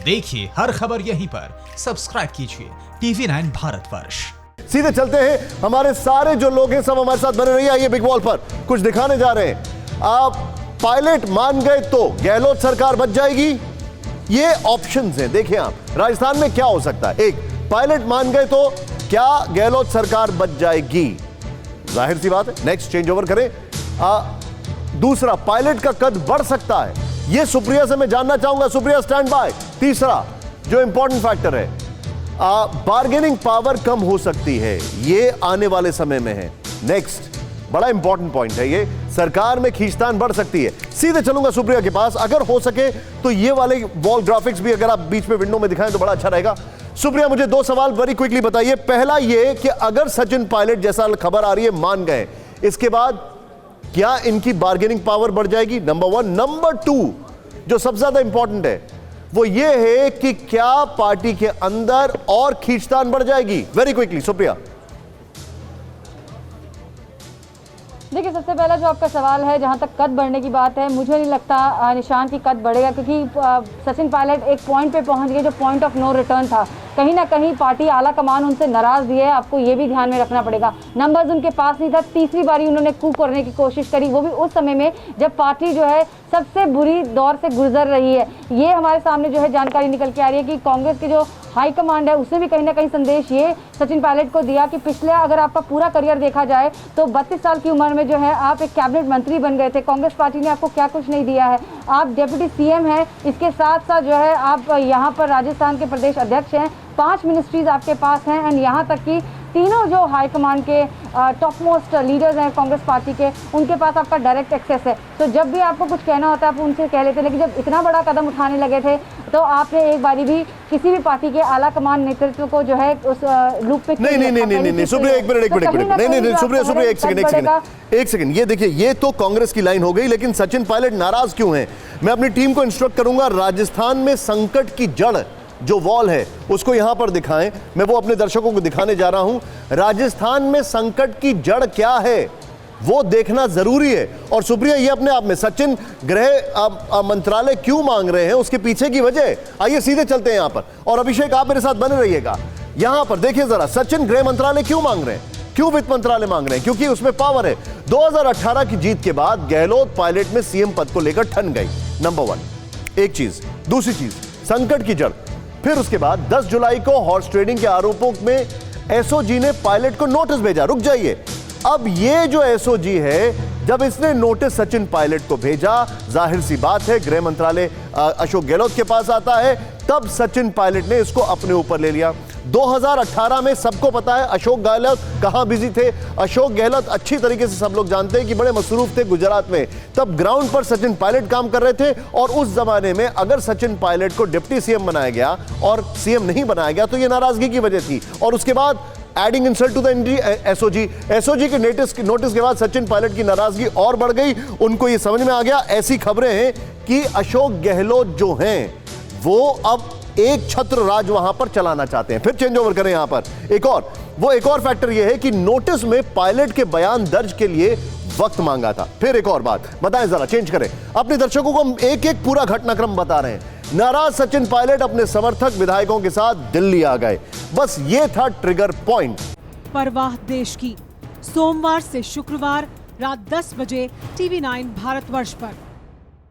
देखिए हर खबर यहीं पर, सब्सक्राइब कीजिए TV9 भारतवर्ष। सीधे चलते हैं, हमारे सारे जो लोग हैं सब हमारे साथ बने रहिए। आइए बिग वॉल पर कुछ दिखाने जा रहे हैं। आप पायलट मान गए तो गहलोत सरकार बच जाएगी, ये ऑप्शंस हैं। देखिए आप राजस्थान में क्या हो सकता है। एक, पायलट मान गए तो क्या गहलोत सरकार बच जाएगी, जाहिर सी बात है, नेक्स्ट चेंज ओवर करें। दूसरा, पायलट का कद बढ़ सकता है, यह सुप्रिया से मैं जानना चाहूंगा। Supriya stand by. तीसरा जो इंपॉर्टेंट फैक्टर है, बार्गेनिंग पावर कम हो सकती है, ये आने वाले समय में है। नेक्स्ट बड़ा इंपॉर्टेंट पॉइंट है ये, सरकार में खींचतान बढ़ सकती है। सीधे चलूंगा सुप्रिया के पास, अगर हो सके तो ये वाले वॉल ग्राफिक्स भी अगर आप बीच में विंडो में दिखाएं तो बड़ा अच्छा रहेगा। सुप्रिया, मुझे दो सवाल वेरी क्विकली बताइए। पहला ये कि अगर सचिन पायलट जैसा खबर आ रही है मान गए, इसके बाद क्या इनकी बार्गेनिंग पावर बढ़ जाएगी, नंबर वन। नंबर टू जो सबसे ज्यादा इंपॉर्टेंट है वो ये है कि क्या पार्टी के अंदर और खींचतान बढ़ जाएगी। Very quickly Supriya. देखिए, सबसे पहला जो आपका सवाल है, जहां तक कद बढ़ने की बात है, मुझे नहीं लगता निशान की कद बढ़ेगा, क्योंकि सचिन पायलट एक पॉइंट पे पहुंच गए जो पॉइंट ऑफ नो रिटर्न था। कहीं ना कहीं पार्टी आला कमान उनसे नाराज भी है, आपको ये भी ध्यान में रखना पड़ेगा। नंबर्स उनके पास नहीं था, तीसरी बारी उन्होंने कूप करने की कोशिश करी, वो भी उस समय में जब पार्टी जो है सबसे बुरी दौर से गुजर रही है। ये हमारे सामने जो है जानकारी निकल के आ रही है कि कांग्रेस के जो हाई कमांड है उसने भी कहीं ना कहीं संदेश ये सचिन पायलट को दिया कि पिछले अगर आपका पूरा करियर देखा जाए तो 32 साल की उम्र में जो है आप एक कैबिनेट मंत्री बन गए थे। कांग्रेस पार्टी ने आपको क्या कुछ नहीं दिया है, आप डिप्टी सीएम हैं, इसके साथ साथ जो है आप यहाँ पर राजस्थान के प्रदेश अध्यक्ष हैं, 5 मिनिस्ट्रीज आपके पास हैं, एंड यहाँ तक कि तीनों जो हाई कमांड के टॉप मोस्ट लीडर्स हैं कांग्रेस पार्टी के, उनके पास आपका डायरेक्ट एक्सेस है। तो जब भी आपको कुछ कहना होता है आप उनसे कह लेते, लेकिन जब इतना बड़ा कदम उठाने लगे थे तो आपने एक बारी भी किसी भी पार्टी के आला कमान नेतृत्व को जो है उस लूप पे नहीं सुप्रिया, एक मिनट नहीं सुप्रिया एक सेकंड। ये देखिए, ये तो कांग्रेस की लाइन हो गई, लेकिन सचिन पायलट नाराज क्यों हैं? मैं अपनी टीम को इंस्ट्रक्ट करूंगा, राजस्थान में संकट की जड़ जो वॉल है उसको यहां पर दिखाएं। मैं वो अपने दर्शकों को दिखाने जा रहा हूं। राजस्थान में संकट की जड़ क्या है वो देखना जरूरी है। और सुप्रिया, ये अपने आप में सचिन गृह मंत्रालय क्यों मांग रहे हैं, उसके पीछे की वजह। आइए सीधे चलते हैं यहां पर, और अभिषेक आप मेरे साथ बने रहिएगा। यहां पर देखिए जरा, सचिन गृह मंत्रालय क्यों मांग रहे हैं, क्यों वित्त मंत्रालय मांग रहे हैं? क्योंकि उसमें पावर है। 2018 की जीत के बाद गहलोत पायलट में सीएम पद को लेकर ठन गई, नंबर वन, एक चीज। दूसरी चीज, संकट की जड़। फिर उसके बाद 10 जुलाई को हॉर्स ट्रेडिंग के आरोपों में एसओजी ने पायलट को नोटिस भेजा। रुक जाइए, अब ये जो एसओजी है, जब इसने नोटिस सचिन पायलट को भेजा, जाहिर सी बात है गृह मंत्रालय अशोक गहलोत के पास आता है, तब सचिन पायलट ने इसको अपने ऊपर ले लिया। 2018 में सबको पता है अशोक गहलोत कहां बिजी थे। अशोक गहलोत अच्छी तरीके से सब लोग जानते हैं कि बड़े मसरूफ थे गुजरात में। तब ग्राउंड पर सचिन पायलट काम कर रहे थे, और उस जमाने में अगर सचिन पायलट को डिप्टी सीएम बनाया गया और सीएम नहीं बनाया गया तो यह नाराजगी की वजह थी। और उसके बाद adding insult to the SOG के नोटिस के बाद सचिन पायलट की नाराजगी और बढ़ गई। उनको यह समझ में आ गया, ऐसी खबरें हैं कि अशोक गहलोत जो हैं वो अब एक छत्र राज वहां पर चलाना चाहते हैं। फिर चेंज ओवर करें यहां पर। एक और फैक्टर यह है कि नोटिस में पायलट के बयान दर्ज के लिए वक्त मांगा था। फिर एक और बात बताएं, जरा चेंज करें। अपने दर्शकों को हम एक एक पूरा घटनाक्रम बता रहे हैं। नाराज सचिन पायलट अपने समर्थक विधायकों के साथ दिल्ली आ गए, बस ये था ट्रिगर पॉइंट। परवाह देश की, सोमवार से शुक्रवार रात 10 बजे TV9 भारतवर्ष पर।